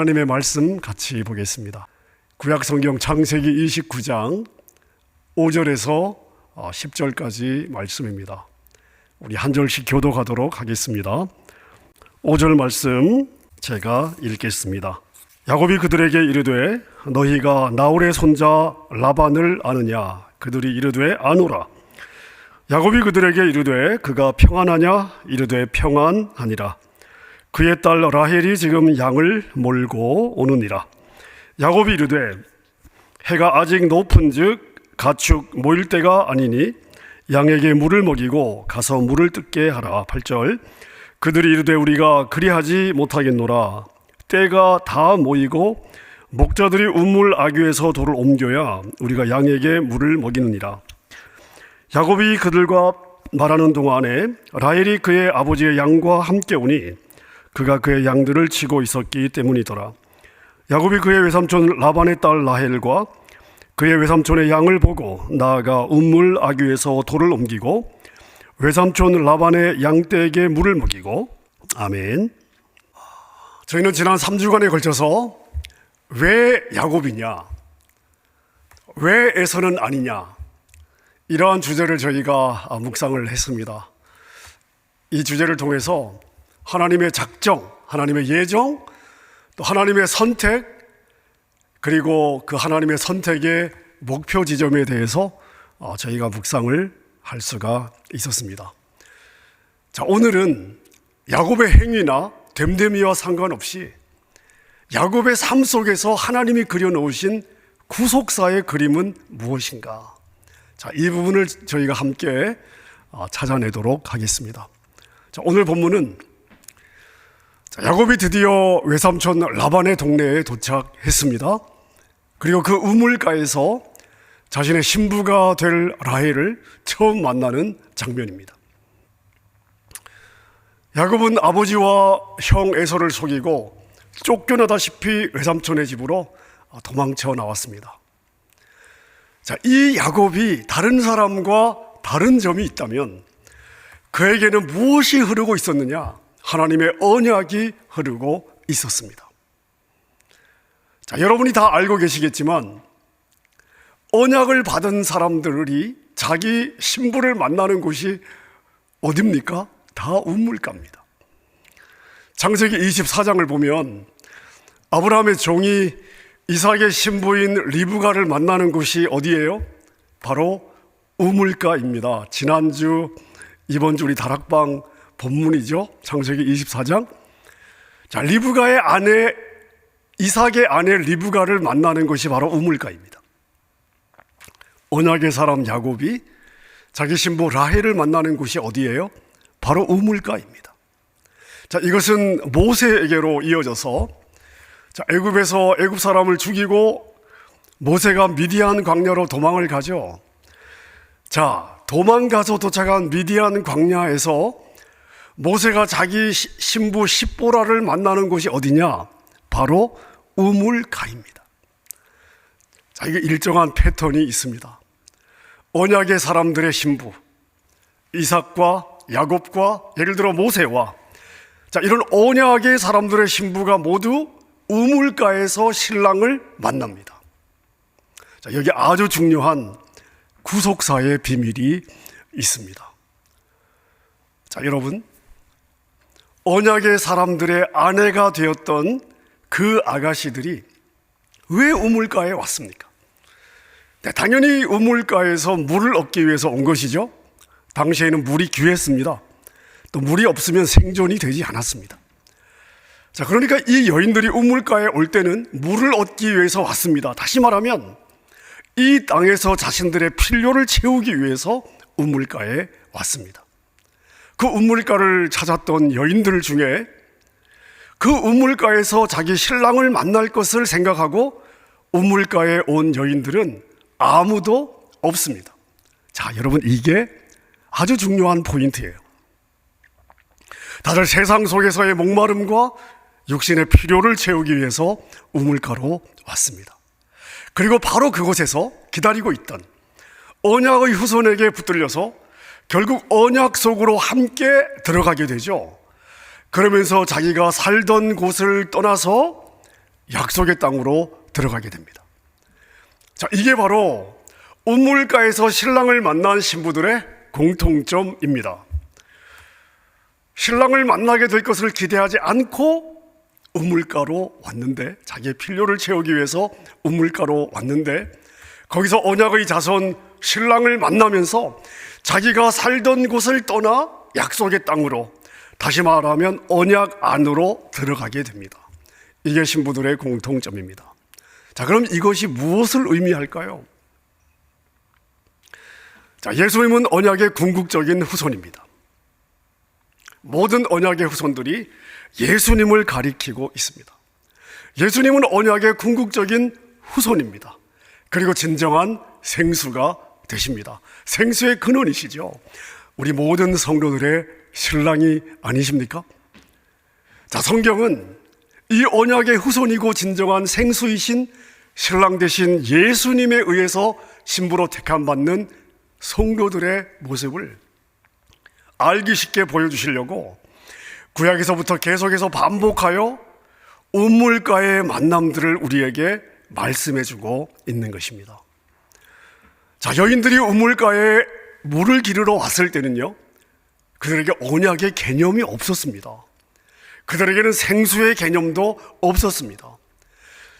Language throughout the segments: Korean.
하나님의 말씀 같이 보겠습니다. 구약 성경 창세기 29장 5절에서 10절까지 말씀입니다. 우리 한 절씩 교독하도록 하겠습니다. 5절 말씀 제가 읽겠습니다. 야곱이 그들에게 이르되 너희가 나홀의 손자 라반을 아느냐? 그들이 이르되 아노라. 야곱이 그들에게 이르되 그가 평안하냐? 이르되 평안하니라. 그의 딸 라헬이 지금 양을 몰고 오느니라. 야곱이 이르되 해가 아직 높은즉 가축 모일 때가 아니니 양에게 물을 먹이고 가서 물을 뜯게 하라. 8절 그들이 이르되 우리가 그리하지 못하겠노라. 때가 다 모이고 목자들이 우물 아귀에서 돌을 옮겨야 우리가 양에게 물을 먹이느니라. 야곱이 그들과 말하는 동안에 라헬이 그의 아버지의 양과 함께 오니 그가 그의 양들을 치고 있었기 때문이더라. 야곱이 그의 외삼촌 라반의 딸 라헬과 그의 외삼촌의 양을 보고 나아가 우물 아귀에서 돌을 옮기고 외삼촌 라반의 양떼에게 물을 먹이고. 아멘. 저희는 지난 3주간에 걸쳐서 왜 야곱이냐, 왜 에서는 아니냐, 이러한 주제를 저희가 묵상을 했습니다. 이 주제를 통해서 하나님의 작정, 하나님의 예정, 또 하나님의 선택, 그리고 그 하나님의 선택의 목표 지점에 대해서 저희가 묵상을 할 수가 있었습니다. 자, 오늘은 야곱의 행위나 됨됨이와 상관없이 야곱의 삶 속에서 하나님이 그려놓으신 구속사의 그림은 무엇인가? 자, 이 부분을 저희가 함께 찾아내도록 하겠습니다. 자, 오늘 본문은 야곱이 드디어 외삼촌 라반의 동네에 도착했습니다. 그리고 그 우물가에서 자신의 신부가 될 라헬을 처음 만나는 장면입니다. 야곱은 아버지와 형 에서를 속이고 쫓겨나다시피 외삼촌의 집으로 도망쳐 나왔습니다. 자, 이 야곱이 다른 사람과 다른 점이 있다면 그에게는 무엇이 흐르고 있었느냐? 하나님의 언약이 흐르고 있었습니다. 자, 여러분이 다 알고 계시겠지만 언약을 받은 사람들이 자기 신부를 만나는 곳이 어딥니까? 다 우물가입니다. 창세기 24장을 보면 아브라함의 종이 이삭의 신부인 리브가를 만나는 곳이 어디예요? 바로 우물가입니다. 지난주, 이번 주 우리 다락방 본문이죠. 창세기 24장. 자, 리브가의 아내, 이삭의 아내 리브가를 만나는 것이 바로 우물가입니다. 언약의 사람 야곱이 자기 신부 라헬을 만나는 곳이 어디예요? 바로 우물가입니다. 자, 이것은 모세에게로 이어져서 애굽에서 애굽 사람을 죽이고 모세가 미디안 광야로 도망을 가죠. 자, 도망가서 도착한 미디안 광야에서 모세가 자기 신부 십보라를 만나는 곳이 어디냐? 바로 우물가입니다. 자, 이게 일정한 패턴이 있습니다. 언약의 사람들의 신부, 이삭과 야곱과 예를 들어 모세와 이런 언약의 사람들의 신부가 모두 우물가에서 신랑을 만납니다. 자, 여기 아주 중요한 구속사의 비밀이 있습니다. 자, 여러분, 언약의 사람들의 아내가 되었던 그 아가씨들이 왜 우물가에 왔습니까? 네, 당연히 우물가에서 물을 얻기 위해서 온 것이죠. 당시에는 물이 귀했습니다. 또 물이 없으면 생존이 되지 않았습니다. 자, 그러니까 이 여인들이 우물가에 올 때는 물을 얻기 위해서 왔습니다. 다시 말하면 이 땅에서 자신들의 필요를 채우기 위해서 우물가에 왔습니다. 그 우물가를 찾았던 여인들 중에 그 우물가에서 자기 신랑을 만날 것을 생각하고 우물가에 온 여인들은 아무도 없습니다. 자, 여러분, 이게 아주 중요한 포인트예요. 다들 세상 속에서의 목마름과 육신의 필요를 채우기 위해서 우물가로 왔습니다. 그리고 바로 그곳에서 기다리고 있던 언약의 후손에게 붙들려서 결국 언약 속으로 함께 들어가게 되죠. 그러면서 자기가 살던 곳을 떠나서 약속의 땅으로 들어가게 됩니다. 자, 이게 바로 우물가에서 신랑을 만난 신부들의 공통점입니다. 신랑을 만나게 될 것을 기대하지 않고 우물가로 왔는데, 자기의 필요를 채우기 위해서 우물가로 왔는데, 거기서 언약의 자손 신랑을 만나면서 자기가 살던 곳을 떠나 약속의 땅으로, 다시 말하면 언약 안으로 들어가게 됩니다. 이게 신부들의 공통점입니다. 자, 그럼 이것이 무엇을 의미할까요? 자, 예수님은 언약의 궁극적인 후손입니다. 모든 언약의 후손들이 예수님을 가리키고 있습니다. 예수님은 언약의 궁극적인 후손입니다. 그리고 진정한 생수가 되십니다. 생수의 근원이시죠. 우리 모든 성도들의 신랑이 아니십니까? 자, 성경은 이 언약의 후손이고 진정한 생수이신 신랑 되신 예수님에 의해서 신부로 택함받는 성도들의 모습을 알기 쉽게 보여주시려고 구약에서부터 계속해서 반복하여 우물가의 만남들을 우리에게 말씀해주고 있는 것입니다. 자, 여인들이 우물가에 물을 기르러 왔을 때는요, 그들에게 언약의 개념이 없었습니다. 그들에게는 생수의 개념도 없었습니다.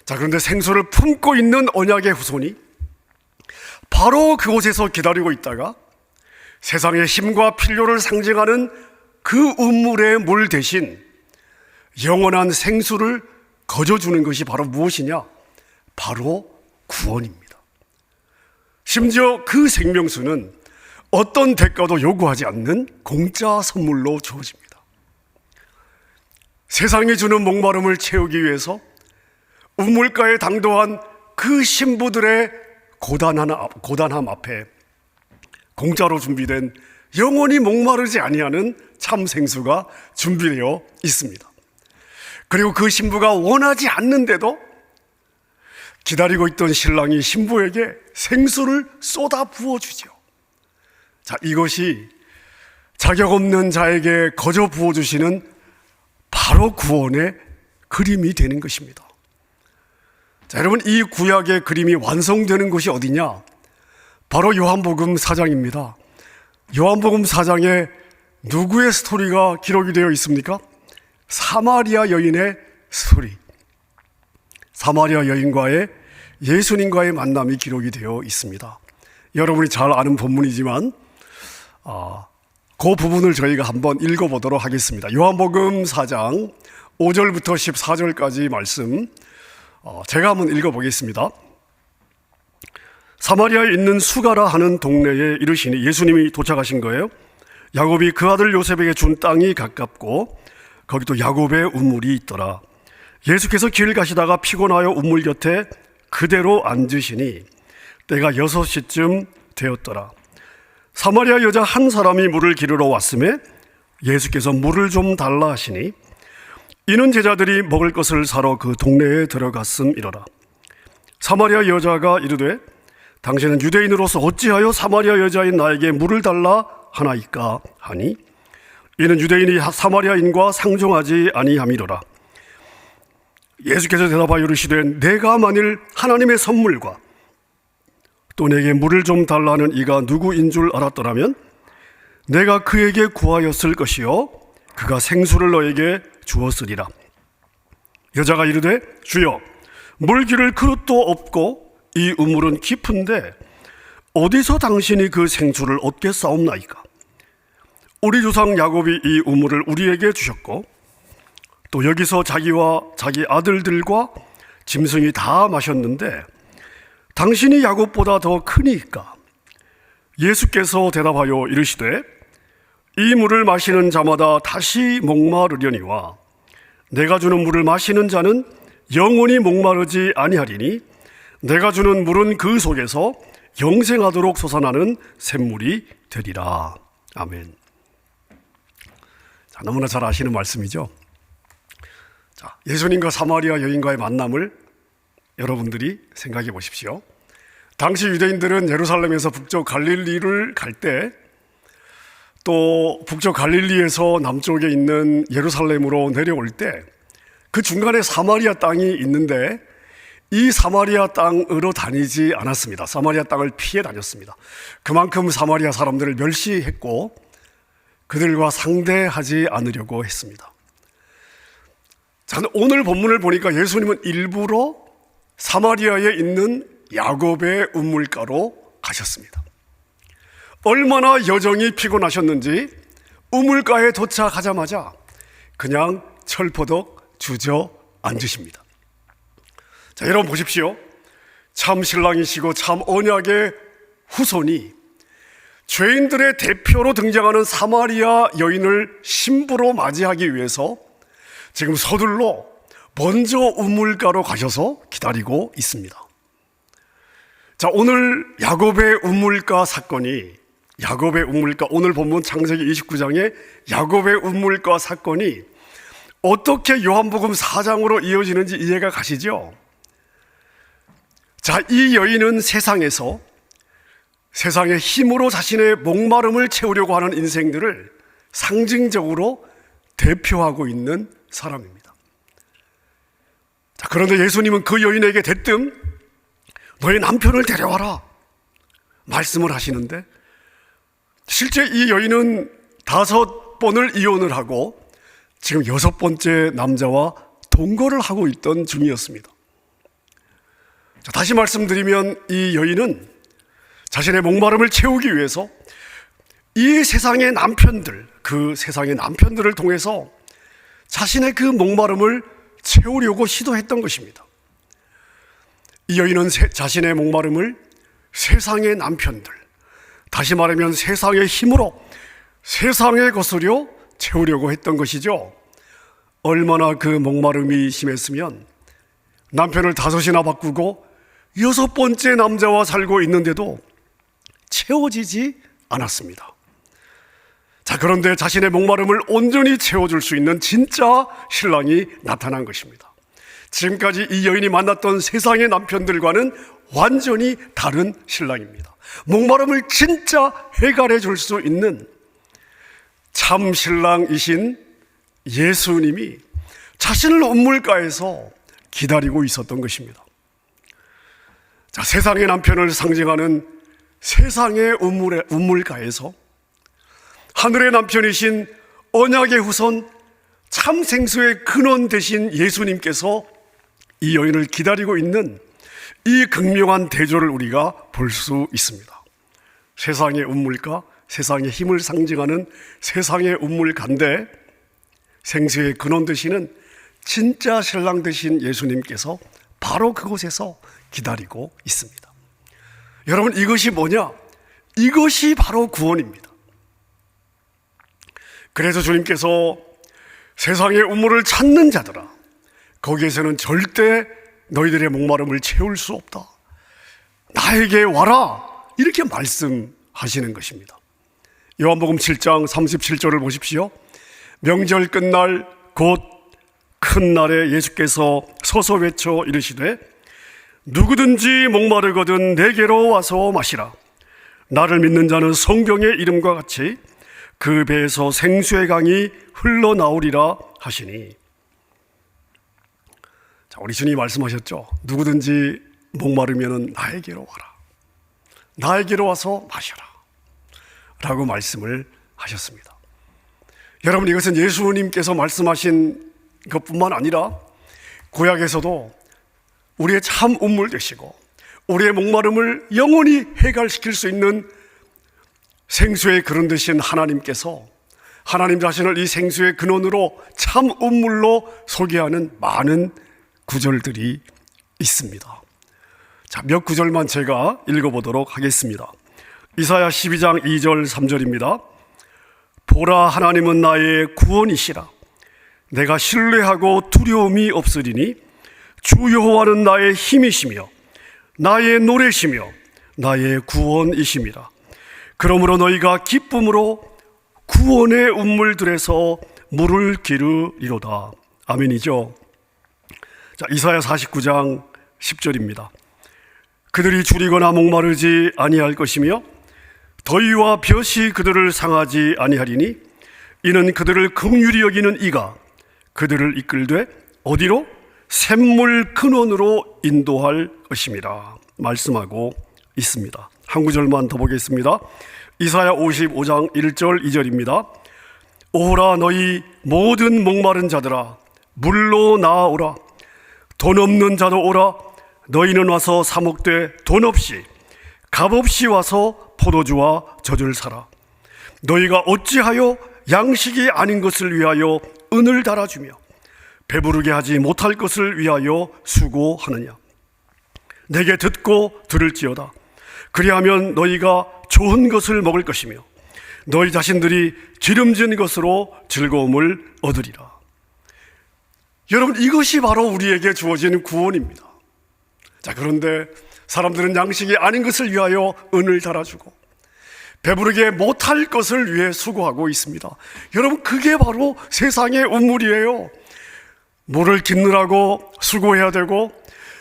자, 그런데 생수를 품고 있는 언약의 후손이 바로 그곳에서 기다리고 있다가 세상의 힘과 필요를 상징하는 그 우물의 물 대신 영원한 생수를 거저주는 것이 바로 무엇이냐? 바로 구원입니다. 심지어 그 생명수는 어떤 대가도 요구하지 않는 공짜 선물로 주어집니다. 세상이 주는 목마름을 채우기 위해서 우물가에 당도한 그 신부들의 고단함 앞에 공짜로 준비된 영원히 목마르지 아니하는 참 생수가 준비되어 있습니다. 그리고 그 신부가 원하지 않는데도 기다리고 있던 신랑이 신부에게 생수를 쏟아 부어주죠. 자, 이것이 자격 없는 자에게 거저 부어주시는 바로 구원의 그림이 되는 것입니다. 자, 여러분, 이 구약의 그림이 완성되는 곳이 어디냐? 바로 요한복음 4장입니다. 요한복음 4장에 누구의 스토리가 기록이 되어 있습니까? 사마리아 여인의 스토리. 사마리아 여인과의 예수님과의 만남이 기록이 되어 있습니다. 여러분이 잘 아는 본문이지만 그 부분을 저희가 한번 읽어보도록 하겠습니다. 요한복음 4장 5절부터 14절까지 말씀 제가 한번 읽어보겠습니다. 사마리아에 있는 수가라 하는 동네에 이르시니, 예수님이 도착하신 거예요. 야곱이 그 아들 요셉에게 준 땅이 가깝고 거기도 야곱의 우물이 있더라. 예수께서 길 가시다가 피곤하여 우물 곁에 그대로 앉으시니 때가 6시쯤 되었더라. 사마리아 여자 한 사람이 물을 기르러 왔음에 예수께서 물을 좀 달라 하시니 이는 제자들이 먹을 것을 사러 그 동네에 들어갔음이로라. 사마리아 여자가 이르되 당신은 유대인으로서 어찌하여 사마리아 여자인 나에게 물을 달라 하나이까 하니 이는 유대인이 사마리아인과 상종하지 아니함이로라. 예수께서 대답하여 이르시되 내가 만일 하나님의 선물과 또 내게 물을 좀 달라는 이가 누구인 줄 알았더라면 내가 그에게 구하였을 것이요 그가 생수를 너에게 주었으리라. 여자가 이르되 주여 물 기를 그릇도 없고 이 우물은 깊은데 어디서 당신이 그 생수를 얻겠사옵나이까? 우리 조상 야곱이 이 우물을 우리에게 주셨고 또 여기서 자기와 자기 아들들과 짐승이 다 마셨는데 당신이 야곱보다 더 크니까? 예수께서 대답하여 이르시되 이 물을 마시는 자마다 다시 목마르려니와 내가 주는 물을 마시는 자는 영원히 목마르지 아니하리니 내가 주는 물은 그 속에서 영생하도록 솟아나는 샘물이 되리라. 아멘. 자, 너무나 잘 아시는 말씀이죠. 자, 예수님과 사마리아 여인과의 만남을 여러분들이 생각해 보십시오. 당시 유대인들은 예루살렘에서 북쪽 갈릴리를 갈 때 또 북쪽 갈릴리에서 남쪽에 있는 예루살렘으로 내려올 때 그 중간에 사마리아 땅이 있는데 이 사마리아 땅으로 다니지 않았습니다. 사마리아 땅을 피해 다녔습니다. 그만큼 사마리아 사람들을 멸시했고 그들과 상대하지 않으려고 했습니다. 자, 오늘 본문을 보니까 예수님은 일부러 사마리아에 있는 야곱의 우물가로 가셨습니다. 얼마나 여정이 피곤하셨는지 우물가에 도착하자마자 그냥 철포덕 주저앉으십니다. 자, 여러분 보십시오. 참 신랑이시고 참 언약의 후손이 죄인들의 대표로 등장하는 사마리아 여인을 신부로 맞이하기 위해서 지금 서둘러 먼저 우물가로 가셔서 기다리고 있습니다. 자, 오늘 야곱의 우물가 사건이 오늘 본문 창세기 29장의 야곱의 우물가 사건이 어떻게 요한복음 4장으로 이어지는지 이해가 가시죠? 자, 이 여인은 세상에서 세상의 힘으로 자신의 목마름을 채우려고 하는 인생들을 상징적으로 대표하고 있는 사람입니다. 자, 그런데 예수님은 그 여인에게 대뜸 너의 남편을 데려와라 말씀을 하시는데 실제 이 여인은 5번을 이혼을 하고 지금 6번째 남자와 동거를 하고 있던 중이었습니다. 자, 다시 말씀드리면 이 여인은 자신의 목마름을 채우기 위해서 이 세상의 남편들, 그 세상의 남편들을 통해서 자신의 그 목마름을 채우려고 시도했던 것입니다. 이 여인은 자신의 목마름을 세상의 남편들, 다시 말하면 세상의 힘으로 세상의 것으로 채우려고 했던 것이죠. 얼마나 그 목마름이 심했으면 남편을 5이나 바꾸고 6번째 남자와 살고 있는데도 채워지지 않았습니다. 자, 그런데 자신의 목마름을 온전히 채워줄 수 있는 진짜 신랑이 나타난 것입니다. 지금까지 이 여인이 만났던 세상의 남편들과는 완전히 다른 신랑입니다. 목마름을 진짜 해결해 줄 수 있는 참 신랑이신 예수님이 자신을 우물가에서 기다리고 있었던 것입니다. 자, 세상의 남편을 상징하는 세상의 우물가에서 하늘의 남편이신 언약의 후손 참 생수의 근원 되신 예수님께서 이 여인을 기다리고 있는 이 극명한 대조를 우리가 볼 수 있습니다. 세상의 우물가, 세상의 힘을 상징하는 세상의 우물가인데 생수의 근원 되시는 진짜 신랑 되신 예수님께서 바로 그곳에서 기다리고 있습니다. 여러분, 이것이 뭐냐? 이것이 바로 구원입니다. 그래서 주님께서 세상의 우물을 찾는 자들아, 거기에서는 절대 너희들의 목마름을 채울 수 없다. 나에게 와라. 이렇게 말씀하시는 것입니다. 요한복음 7장 37절을 보십시오. 명절 끝날 곧 큰 날에 예수께서 서서 외쳐 이르시되 누구든지 목마르거든 내게로 와서 마시라. 나를 믿는 자는 성경의 이름과 같이 그 배에서 생수의 강이 흘러나오리라 하시니. 자, 우리 주님이 말씀하셨죠. 누구든지 목마르면 나에게로 와라. 나에게로 와서 마셔라 라고 말씀을 하셨습니다. 여러분, 이것은 예수님께서 말씀하신 것뿐만 아니라 구약에서도 우리의 참 우물 되시고 우리의 목마름을 영원히 해결시킬 수 있는 생수의 근원 되신 하나님께서 하나님 자신을 이 생수의 근원으로 참 우물로 소개하는 많은 구절들이 있습니다. 자, 몇 구절만 제가 읽어보도록 하겠습니다. 이사야 12장 2절 3절입니다. 보라, 하나님은 나의 구원이시라. 내가 신뢰하고 두려움이 없으리니 주 여호와는 나의 힘이시며 나의 노래시며 나의 구원이심이라. 그러므로 너희가 기쁨으로 구원의 우물들에서 물을 기르리로다. 아멘이죠. 자, 이사야 49장 10절입니다. 그들이 줄이거나 목마르지 아니할 것이며 더위와 볕이 그들을 상하지 아니하리니 이는 그들을 긍휼히 여기는 이가 그들을 이끌되 어디로? 샘물 근원으로 인도할 것임이라 말씀하고 있습니다. 한 구절만 더 보겠습니다. 이사야 55장 1절 2절입니다. 오라 너희 모든 목마른 자들아 물로 나아오라. 돈 없는 자도 오라. 너희는 와서 사 먹되 돈 없이 값없이 와서 포도주와 젖을 사라. 너희가 어찌하여 양식이 아닌 것을 위하여 은을 달아주며 배부르게 하지 못할 것을 위하여 수고하느냐. 내게 듣고 들을지어다. 그리하면 너희가 좋은 것을 먹을 것이며 너희 자신들이 기름진 것으로 즐거움을 얻으리라. 여러분, 이것이 바로 우리에게 주어진 구원입니다. 자, 그런데 사람들은 양식이 아닌 것을 위하여 은을 달아주고 배부르게 못할 것을 위해 수고하고 있습니다. 여러분, 그게 바로 세상의 운물이에요. 물을 깃느라고 수고해야 되고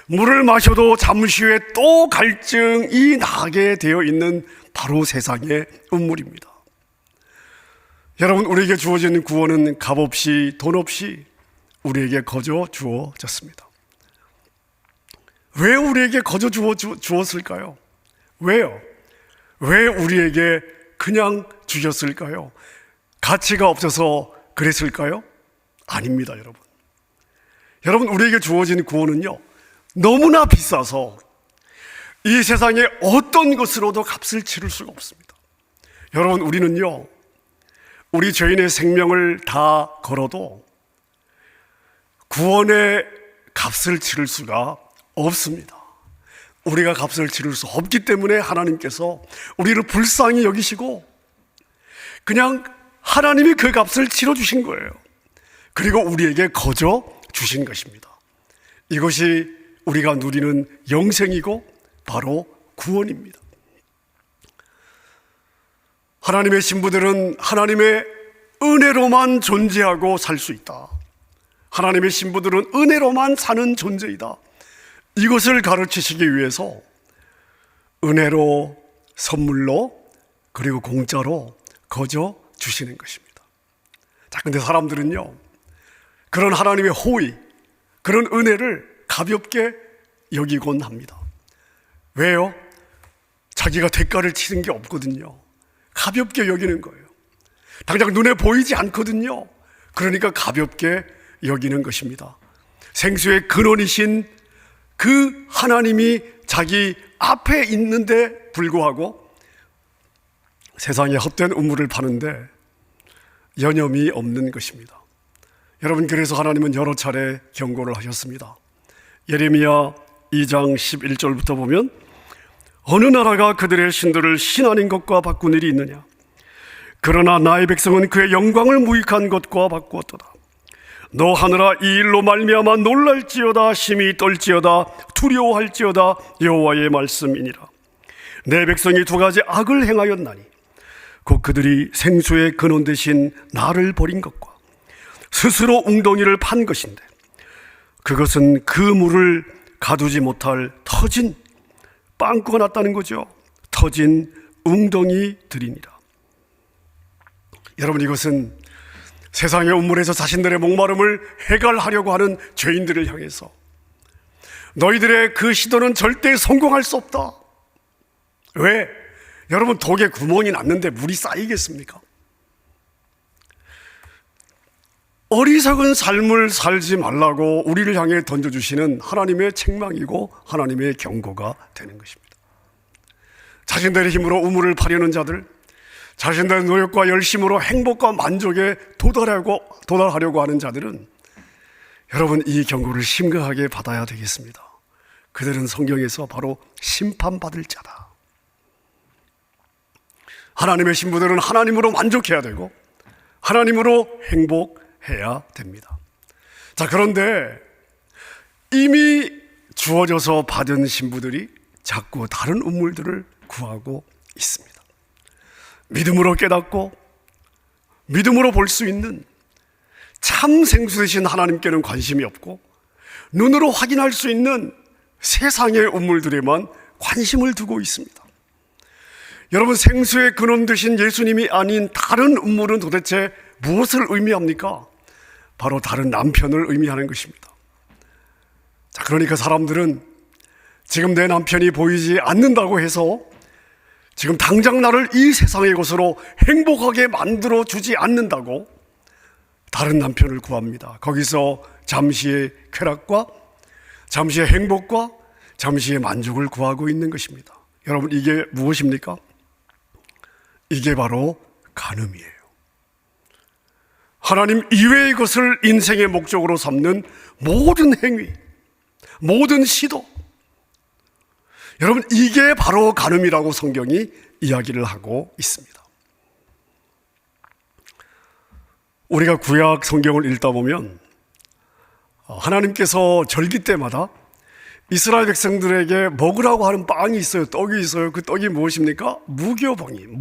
물을 마셔도 잠시 후에 또 갈증이 나게 되어 있는 바로 세상의 운물입니다. 여러분, 우리에게 주어진 구원은 값없이 돈 없이 우리에게 거저 주어졌습니다. 왜 우리에게 거저 주었을까요? 왜요? 왜 우리에게 그냥 주셨을까요? 가치가 없어서 그랬을까요? 아닙니다, 여러분. 여러분, 우리에게 주어진 구원은요, 너무나 비싸서 이 세상에 어떤 것으로도 값을 치를 수가 없습니다. 여러분, 우리는요, 우리 죄인의 생명을 다 걸어도 구원의 값을 치를 수가 없습니다. 우리가 값을 치를 수 없기 때문에 하나님께서 우리를 불쌍히 여기시고 그냥 하나님이 그 값을 치러주신 거예요. 그리고 우리에게 거저 주신 것입니다. 이것이 우리가 누리는 영생이고 바로 구원입니다. 하나님의 신부들은 하나님의 은혜로만 존재하고 살 수 있다. 하나님의 신부들은 은혜로만 사는 존재이다. 이것을 가르치시기 위해서 은혜로, 선물로, 그리고 공짜로 거저 주시는 것입니다. 자, 근데 사람들은요, 그런 하나님의 호의, 그런 은혜를 가볍게 여기곤 합니다. 왜요? 자기가 대가를 치는 게 없거든요. 가볍게 여기는 거예요. 당장 눈에 보이지 않거든요. 그러니까 가볍게 여기는 것입니다. 생수의 근원이신 그 하나님이 자기 앞에 있는데 불구하고 세상에 헛된 우물을 파는데 여념이 없는 것입니다. 여러분, 그래서 하나님은 여러 차례 경고를 하셨습니다. 예레미야 2장 11절부터 보면 어느 나라가 그들의 신들을 신 아닌 것과 바꾼 일이 있느냐. 그러나 나의 백성은 그의 영광을 무익한 것과 바꾸었도다. 너 하늘아, 이 일로 말미암아 놀랄지어다, 심히 떨지어다, 두려워할지어다. 여호와의 말씀이니라. 내 백성이 두 가지 악을 행하였나니 곧 그들이 생수의 근원 대신 나를 버린 것과 스스로 웅덩이를 판 것인데 그것은 그 물을 가두지 못할 터진 빵꾸가 났다는 거죠. 터진 웅덩이들이니라. 여러분, 이것은 세상의 운물에서 자신들의 목마름을 해결하려고 하는 죄인들을 향해서 너희들의 그 시도는 절대 성공할 수 없다. 왜? 여러분, 독에 구멍이 났는데 물이 쌓이겠습니까? 어리석은 삶을 살지 말라고 우리를 향해 던져주시는 하나님의 책망이고 하나님의 경고가 되는 것입니다. 자신들의 힘으로 우물을 파려는 자들, 자신들의 노력과 열심으로 행복과 만족에 도달하려고 하는 자들은 여러분, 이 경고를 심각하게 받아야 되겠습니다. 그들은 성경에서 바로 심판받을 자다. 하나님의 신부들은 하나님으로 만족해야 되고 하나님으로 행복해야 됩니다. 자, 그런데 이미 주어져서 받은 신부들이 자꾸 다른 우물들을 구하고 있습니다. 믿음으로 깨닫고 믿음으로 볼 수 있는 참 생수 되신 하나님께는 관심이 없고 눈으로 확인할 수 있는 세상의 우물들에만 관심을 두고 있습니다. 여러분, 생수의 근원 되신 예수님이 아닌 다른 우물은 도대체 무엇을 의미합니까? 바로 다른 남편을 의미하는 것입니다. 자, 그러니까 사람들은 지금 내 남편이 보이지 않는다고 해서 지금 당장 나를 이 세상의 것으로 행복하게 만들어 주지 않는다고 다른 남편을 구합니다. 거기서 잠시의 쾌락과 잠시의 행복과 잠시의 만족을 구하고 있는 것입니다. 여러분, 이게 무엇입니까? 이게 바로 간음이에요. 하나님 이외의 것을 인생의 목적으로 삼는 모든 행위, 모든 시도, 여러분, 이게 바로 간음이라고 성경이 이야기를 하고 있습니다. 우리가 구약 성경을 읽다 보면 하나님께서 절기 때마다 이스라엘 백성들에게 먹으라고 하는 빵이 있어요. 떡이 있어요. 그 떡이 무엇입니까? 무교병입니다.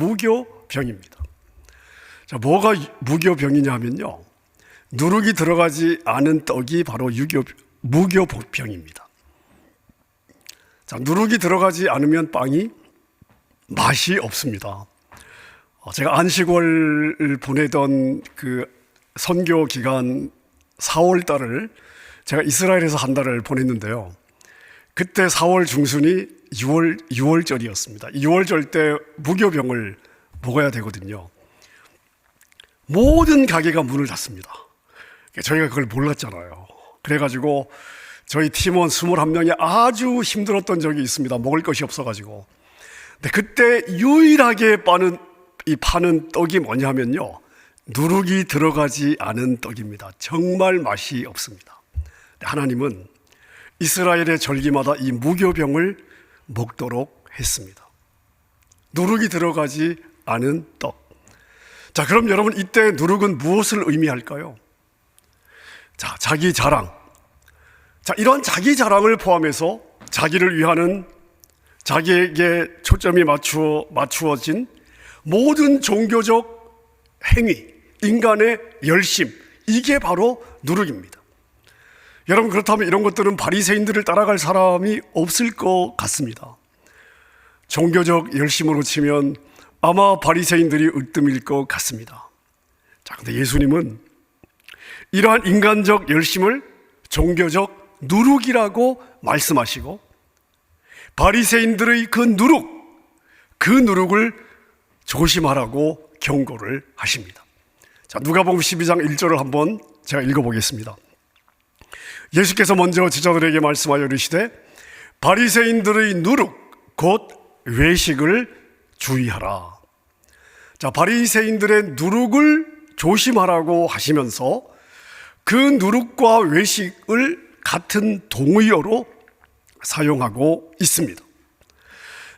자, 뭐가 무교병이냐 하면요, 누룩이 들어가지 않은 떡이 바로 무교병입니다. 자, 누룩이 들어가지 않으면 빵이 맛이 없습니다. 제가 안식월을 보내던 그 선교 기간 4월 달을 제가 이스라엘에서 한 달을 보냈는데요. 그때 4월 중순이 6월절이었습니다. 6월절 때 무교병을 먹어야 되거든요. 모든 가게가 문을 닫습니다. 저희가 그걸 몰랐잖아요. 그래가지고 저희 팀원 21명이 아주 힘들었던 적이 있습니다. 먹을 것이 없어가지고. 근데 그때 유일하게 파는 떡이 뭐냐면요, 누룩이 들어가지 않은 떡입니다. 정말 맛이 없습니다. 하나님은 이스라엘의 절기마다 이 무교병을 먹도록 했습니다. 누룩이 들어가지 않은 떡. 자, 그럼 여러분, 이때 누룩은 무엇을 의미할까요? 자, 자기 자랑. 자, 이런 자기 자랑을 포함해서 자기를 위하는, 자기에게 초점이 맞추어진 모든 종교적 행위, 인간의 열심, 이게 바로 누룩입니다. 여러분, 그렇다면 이런 것들은 바리새인들을 따라갈 사람이 없을 것 같습니다. 종교적 열심으로 치면 아마 바리새인들이 으뜸일 것 같습니다. 자, 근데 예수님은 이러한 인간적 열심을 종교적 누룩이라고 말씀하시고, 바리새인들의 그 누룩을 조심하라고 경고를 하십니다. 자, 누가복음 12장 1절을 한번 제가 읽어보겠습니다. 예수께서 먼저 제자들에게 말씀하여 이르시되 바리새인들의 누룩 곧 외식을 주의하라. 자, 바리새인들의 누룩을 조심하라고 하시면서 그 누룩과 외식을 같은 동의어로 사용하고 있습니다.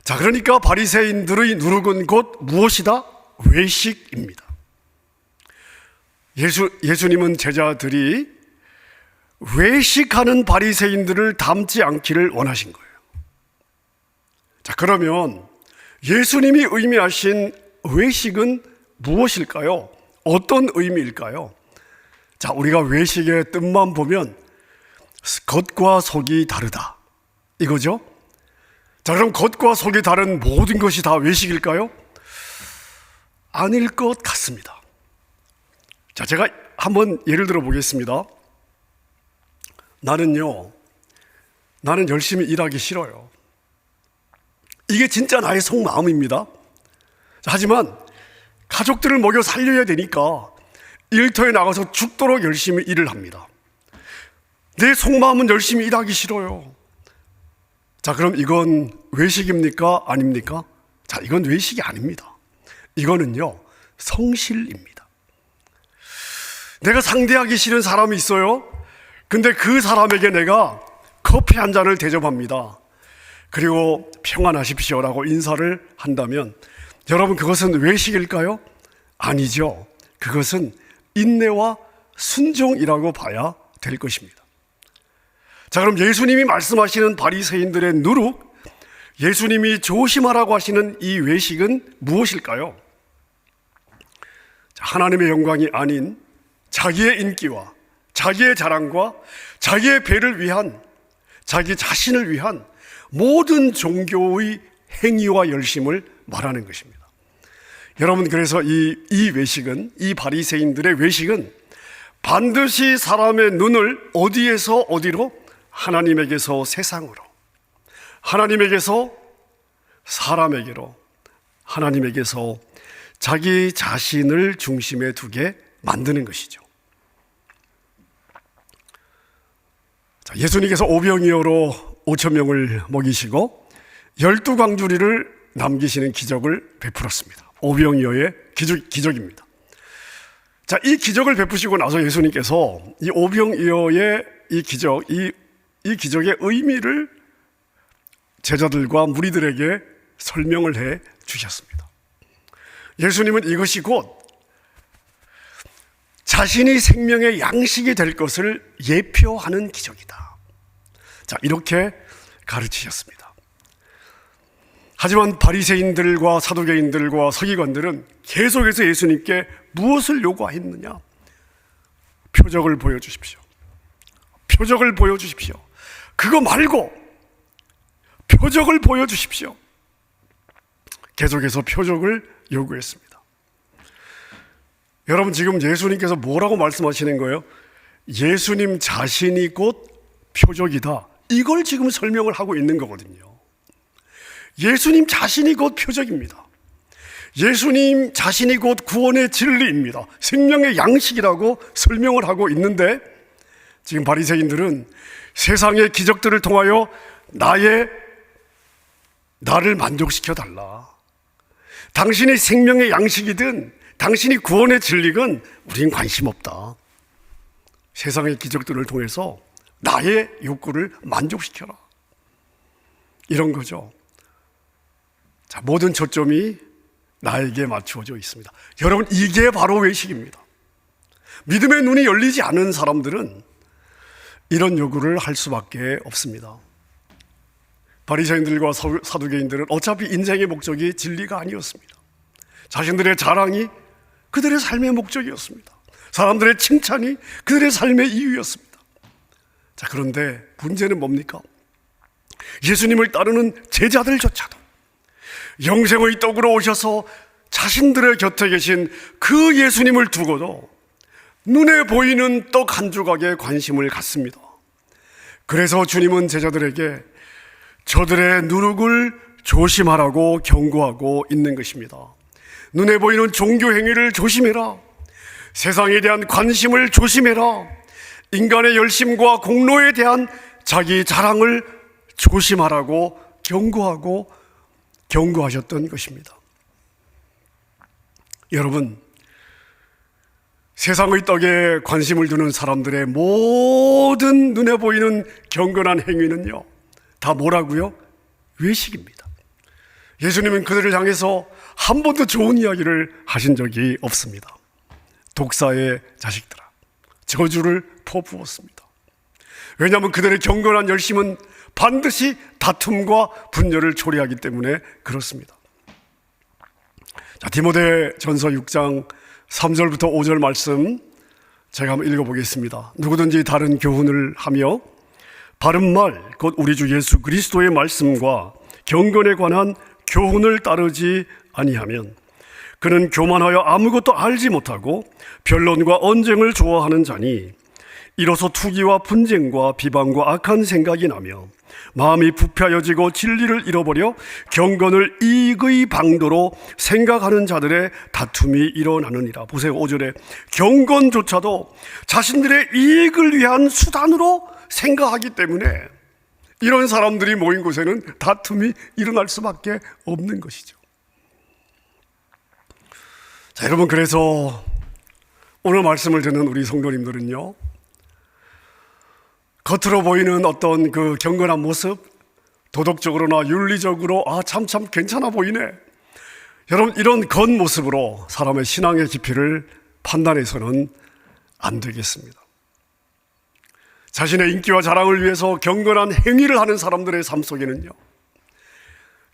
자, 그러니까 바리새인들의 누룩은 곧 무엇이다? 외식입니다. 예수님은 제자들이 외식하는 바리새인들을 닮지 않기를 원하신 거예요. 자, 그러면 예수님이 의미하신 외식은 무엇일까요? 어떤 의미일까요? 자, 우리가 외식의 뜻만 보면 겉과 속이 다르다, 이거죠? 자, 그럼 겉과 속이 다른 모든 것이 다 외식일까요? 아닐 것 같습니다. 자, 제가 한번 예를 들어 보겠습니다. 나는 열심히 일하기 싫어요. 이게 진짜 나의 속마음입니다. 하지만 가족들을 먹여 살려야 되니까 일터에 나가서 죽도록 열심히 일을 합니다. 내 속마음은 열심히 일하기 싫어요. 자, 그럼 이건 외식입니까? 아닙니까? 자, 이건 외식이 아닙니다. 이거는요, 성실입니다. 내가 상대하기 싫은 사람이 있어요. 근데 그 사람에게 내가 커피 한 잔을 대접합니다. 그리고 평안하십시오라고 인사를 한다면 여러분, 그것은 외식일까요? 아니죠. 그것은 인내와 순종이라고 봐야 될 것입니다. 자, 그럼 예수님이 말씀하시는 바리새인들의 누룩, 예수님이 조심하라고 하시는 이 외식은 무엇일까요? 자, 하나님의 영광이 아닌 자기의 인기와 자기의 자랑과 자기의 배를 위한, 자기 자신을 위한 모든 종교의 행위와 열심을 말하는 것입니다. 여러분, 그래서 이 외식은, 이 바리새인들의 외식은 반드시 사람의 눈을 어디에서 어디로 하나님에게서 세상으로, 하나님에게서 사람에게로, 하나님에게서 자기 자신을 중심에 두게 만드는 것이죠. 예수님께서 오병이어로 5,000명을 먹이시고 12광주리를 남기시는 기적을 베풀었습니다. 오병이어의 기적입니다. 자, 이 기적을 베푸시고 나서 예수님께서 이 오병이어의 이 기적의 의미를 제자들과 무리들에게 설명을 해 주셨습니다. 예수님은 이것이 곧 자신이 생명의 양식이 될 것을 예표하는 기적이다. 자, 이렇게 가르치셨습니다. 하지만 바리새인들과 사두개인들과 서기관들은 계속해서 예수님께 무엇을 요구했느냐? 표적을 보여주십시오. 표적을 보여주십시오. 그거 말고 표적을 보여주십시오. 계속해서 표적을 요구했습니다. 여러분, 지금 예수님께서 뭐라고 말씀하시는 거예요? 예수님 자신이 곧 표적이다. 이걸 지금 설명을 하고 있는 거거든요. 예수님 자신이 곧 표적입니다. 예수님 자신이 곧 구원의 진리입니다. 생명의 양식이라고 설명을 하고 있는데, 지금 바리새인들은 세상의 기적들을 통하여 나를 만족시켜 달라. 당신이 생명의 양식이든 당신이 구원의 진리건 우린 관심 없다. 세상의 기적들을 통해서 나의 욕구를 만족시켜라. 이런 거죠. 자, 모든 초점이 나에게 맞추어져 있습니다. 여러분, 이게 바로 외식입니다. 믿음의 눈이 열리지 않은 사람들은 이런 요구를 할 수밖에 없습니다. 바리새인들과 사두개인들은 어차피 인생의 목적이 진리가 아니었습니다. 자신들의 자랑이 그들의 삶의 목적이었습니다. 사람들의 칭찬이 그들의 삶의 이유였습니다. 자, 그런데 문제는 뭡니까? 예수님을 따르는 제자들조차도 영생의 떡으로 오셔서 자신들의 곁에 계신 그 예수님을 두고도 눈에 보이는 떡 한 조각에 관심을 갖습니다. 그래서 주님은 제자들에게 저들의 누룩을 조심하라고 경고하고 있는 것입니다. 눈에 보이는 종교 행위를 조심해라. 세상에 대한 관심을 조심해라. 인간의 열심과 공로에 대한 자기 자랑을 조심하라고 경고하셨던 것입니다. 여러분, 세상의 떡에 관심을 두는 사람들의 모든 눈에 보이는 경건한 행위는요, 다 뭐라고요? 외식입니다. 예수님은 그들을 향해서 한 번도 좋은 이야기를 하신 적이 없습니다. 독사의 자식들아, 저주를 퍼부었습니다. 왜냐하면 그들의 경건한 열심은 반드시 다툼과 분열을 초래하기 때문에 그렇습니다. 자, 디모데전서 6장 3절부터 5절 말씀 제가 한번 읽어보겠습니다. 누구든지 다른 교훈을 하며 바른 말, 곧 우리 주 예수 그리스도의 말씀과 경건에 관한 교훈을 따르지 아니하면 그는 교만하여 아무것도 알지 못하고 변론과 언쟁을 좋아하는 자니 이로써 투기와 분쟁과 비방과 악한 생각이 나며 마음이 부패하여지고 진리를 잃어버려 경건을 이익의 방도로 생각하는 자들의 다툼이 일어나느니라. 보세요, 5절에 경건조차도 자신들의 이익을 위한 수단으로 생각하기 때문에 이런 사람들이 모인 곳에는 다툼이 일어날 수밖에 없는 것이죠. 자, 여러분, 그래서 오늘 말씀을 듣는 우리 성도님들은요, 겉으로 보이는 어떤 그 경건한 모습, 도덕적으로나 윤리적으로 참 괜찮아 보이네. 여러분, 이런 겉모습으로 사람의 신앙의 깊이를 판단해서는 안 되겠습니다. 자신의 인기와 자랑을 위해서 경건한 행위를 하는 사람들의 삶 속에는요,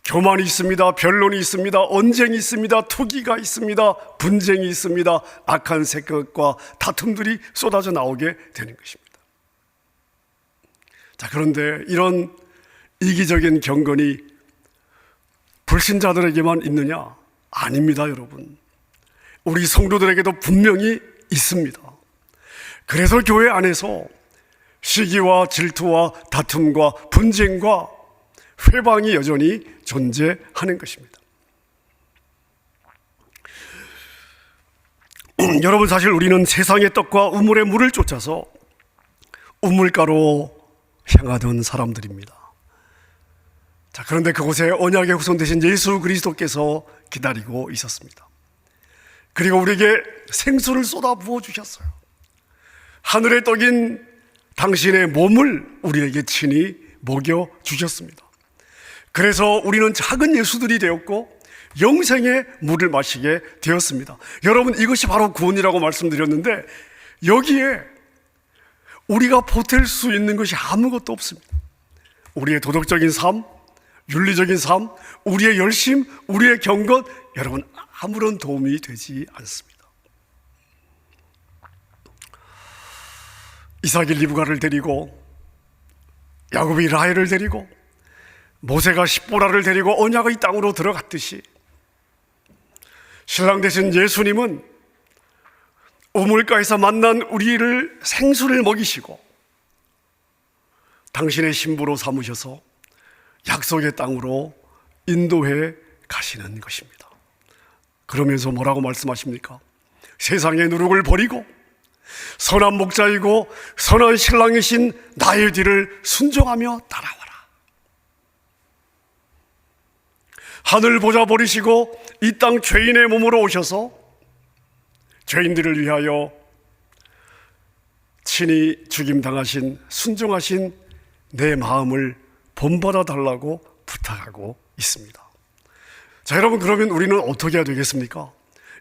교만이 있습니다. 변론이 있습니다. 언쟁이 있습니다. 투기가 있습니다. 분쟁이 있습니다. 악한 생각과 다툼들이 쏟아져 나오게 되는 것입니다. 자, 그런데 이런 이기적인 경건이 불신자들에게만 있느냐? 아닙니다, 여러분. 우리 성도들에게도 분명히 있습니다. 그래서 교회 안에서 시기와 질투와 다툼과 분쟁과 회방이 여전히 존재하는 것입니다. 여러분, 사실 우리는 세상의 떡과 우물의 물을 쫓아서 우물가로 향하던 사람들입니다. 자, 그런데 그곳에 언약의 후손 되신 예수 그리스도께서 기다리고 있었습니다. 그리고 우리에게 생수를 쏟아 부어 주셨어요. 하늘의 떡인 당신의 몸을 우리에게 친히 먹여 주셨습니다. 그래서 우리는 작은 예수들이 되었고 영생의 물을 마시게 되었습니다. 여러분, 이것이 바로 구원이라고 말씀드렸는데 여기에 우리가 보탤 수 있는 것이 아무것도 없습니다. 우리의 도덕적인 삶, 윤리적인 삶, 우리의 열심, 우리의 경건, 여러분, 아무런 도움이 되지 않습니다. 이삭이 리브가를 데리고, 야곱이 라헬을 데리고, 모세가 십보라를 데리고 언약의 땅으로 들어갔듯이 신랑 되신 예수님은 우물가에서 만난 우리를 생수를 먹이시고 당신의 신부로 삼으셔서 약속의 땅으로 인도해 가시는 것입니다. 그러면서 뭐라고 말씀하십니까? 세상의 누룩을 버리고 선한 목자이고 선한 신랑이신 나의 뒤를 순종하며 따라와라. 하늘 보좌 버리시고 이 땅 죄인의 몸으로 오셔서 죄인들을 위하여 친히 죽임당하신 순종하신 내 마음을 본받아 달라고 부탁하고 있습니다. 자, 여러분, 그러면 우리는 어떻게 해야 되겠습니까?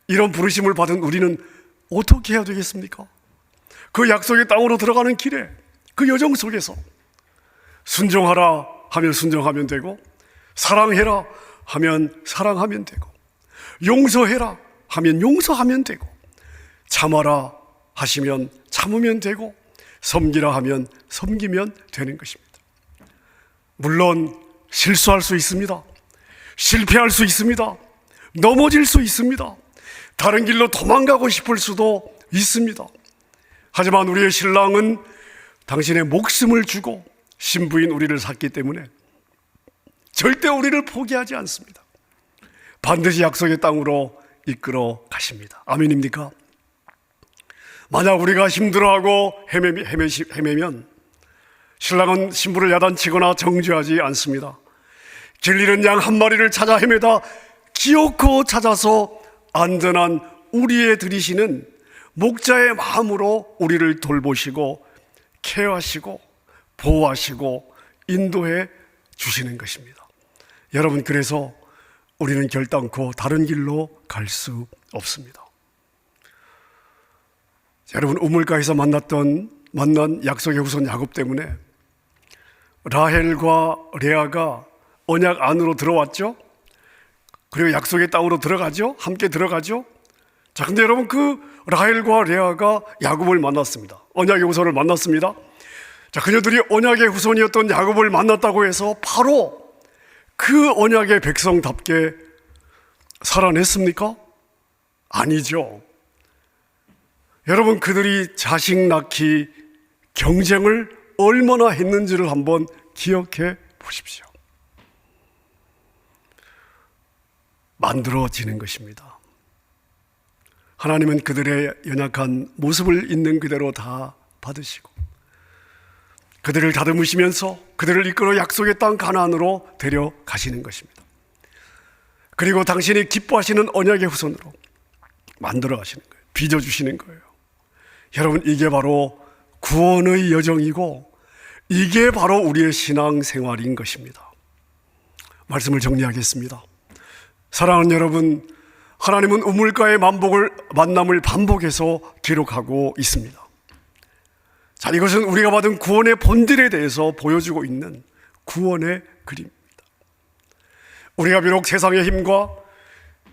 이런 부르심을 받은 우리는 어떻게 해야 되겠습니까? 그 약속의 땅으로 들어가는 길에 그 여정 속에서 순종하라 하면 순종하면 되고, 사랑해라 하면 사랑하면 되고, 용서해라 하면 용서하면 되고, 참아라 하시면 참으면 되고, 섬기라 하면 섬기면 되는 것입니다. 물론 실수할 수 있습니다. 실패할 수 있습니다. 넘어질 수 있습니다. 다른 길로 도망가고 싶을 수도 있습니다. 하지만 우리의 신랑은 당신의 목숨을 주고 신부인 우리를 샀기 때문에 절대 우리를 포기하지 않습니다. 반드시 약속의 땅으로 이끌어 가십니다. 아멘입니까? 만약 우리가 힘들어하고 헤매면 신랑은 신부를 야단치거나 정죄하지 않습니다. 길 잃은 양 한 마리를 찾아 헤매다 기어코 찾아서 안전한 우리에 들이시는 목자의 마음으로 우리를 돌보시고 케어하시고 보호하시고 인도해 주시는 것입니다. 여러분, 그래서 우리는 결단코 다른 길로 갈 수 없습니다. 여러분, 우물가에서 만난 약속의 후손 야곱 때문에 라헬과 레아가 언약 안으로 들어왔죠. 그리고 약속의 땅으로 들어가죠. 함께 들어가죠. 자, 근데 여러분, 그 라헬과 레아가 야곱을 만났습니다. 언약의 후손을 만났습니다. 자, 그녀들이 언약의 후손이었던 야곱을 만났다고 해서 바로 그 언약의 백성답게 살아냈습니까? 아니죠. 여러분, 그들이 자식 낳기 경쟁을 얼마나 했는지를 한번 기억해 보십시오. 만들어지는 것입니다. 하나님은 그들의 연약한 모습을 있는 그대로 다 받으시고 그들을 다듬으시면서 그들을 이끌어 약속의 땅 가나안으로 데려가시는 것입니다. 그리고 당신이 기뻐하시는 언약의 후손으로 만들어 가시는 거예요. 빚어주시는 거예요. 여러분, 이게 바로 구원의 여정이고 이게 바로 우리의 신앙생활인 것입니다. 말씀을 정리하겠습니다. 사랑하는 여러분, 하나님은 우물가의 만남을 반복해서 기록하고 있습니다. 자, 이것은 우리가 받은 구원의 본질에 대해서 보여주고 있는 구원의 그림입니다. 우리가 비록 세상의 힘과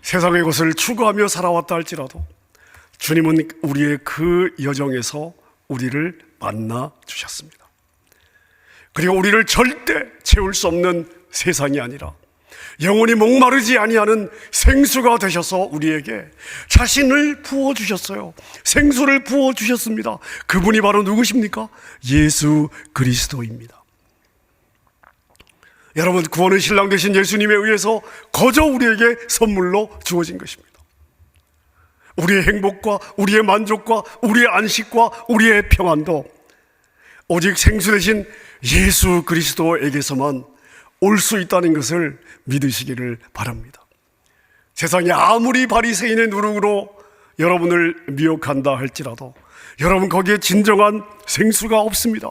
세상의 것을 추구하며 살아왔다 할지라도 주님은 우리의 그 여정에서 우리를 만나 주셨습니다. 그리고 우리를 절대 채울 수 없는 세상이 아니라 영원히 목마르지 아니하는 생수가 되셔서 우리에게 자신을 부어주셨어요. 생수를 부어주셨습니다. 그분이 바로 누구십니까? 예수 그리스도입니다. 여러분, 구원의 신랑 되신 예수님에 의해서 거저 우리에게 선물로 주어진 것입니다. 우리의 행복과 우리의 만족과 우리의 안식과 우리의 평안도 오직 생수 되신 예수 그리스도에게서만 올 수 있다는 것을 믿으시기를 바랍니다. 세상이 아무리 바리새인의 누룩으로 여러분을 미혹한다 할지라도 여러분, 거기에 진정한 생수가 없습니다.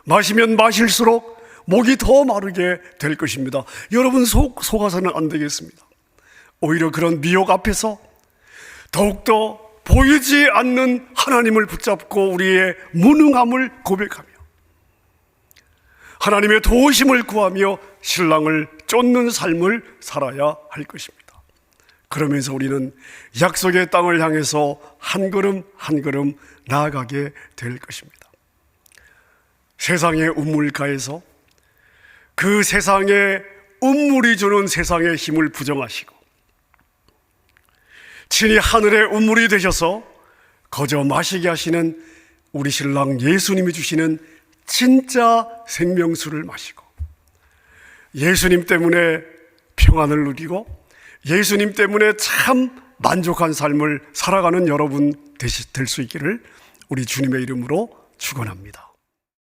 마시면 마실수록 목이 더 마르게 될 것입니다. 여러분, 속아서는 안 되겠습니다. 오히려 그런 미혹 앞에서 더욱더 보이지 않는 하나님을 붙잡고 우리의 무능함을 고백하며 하나님의 도우심을 구하며 신랑을 쫓는 삶을 살아야 할 것입니다. 그러면서 우리는 약속의 땅을 향해서 한 걸음 한 걸음 나아가게 될 것입니다. 세상의 우물가에서 그 세상의 운물이 주는 세상의 힘을 부정하시고 친히 하늘의 운물이 되셔서 거저 마시게 하시는 우리 신랑 예수님이 주시는 진짜 생명수를 마시고 예수님 때문에 평안을 누리고 예수님 때문에 참 만족한 삶을 살아가는 여러분 될 수 있기를 우리 주님의 이름으로 축원합니다.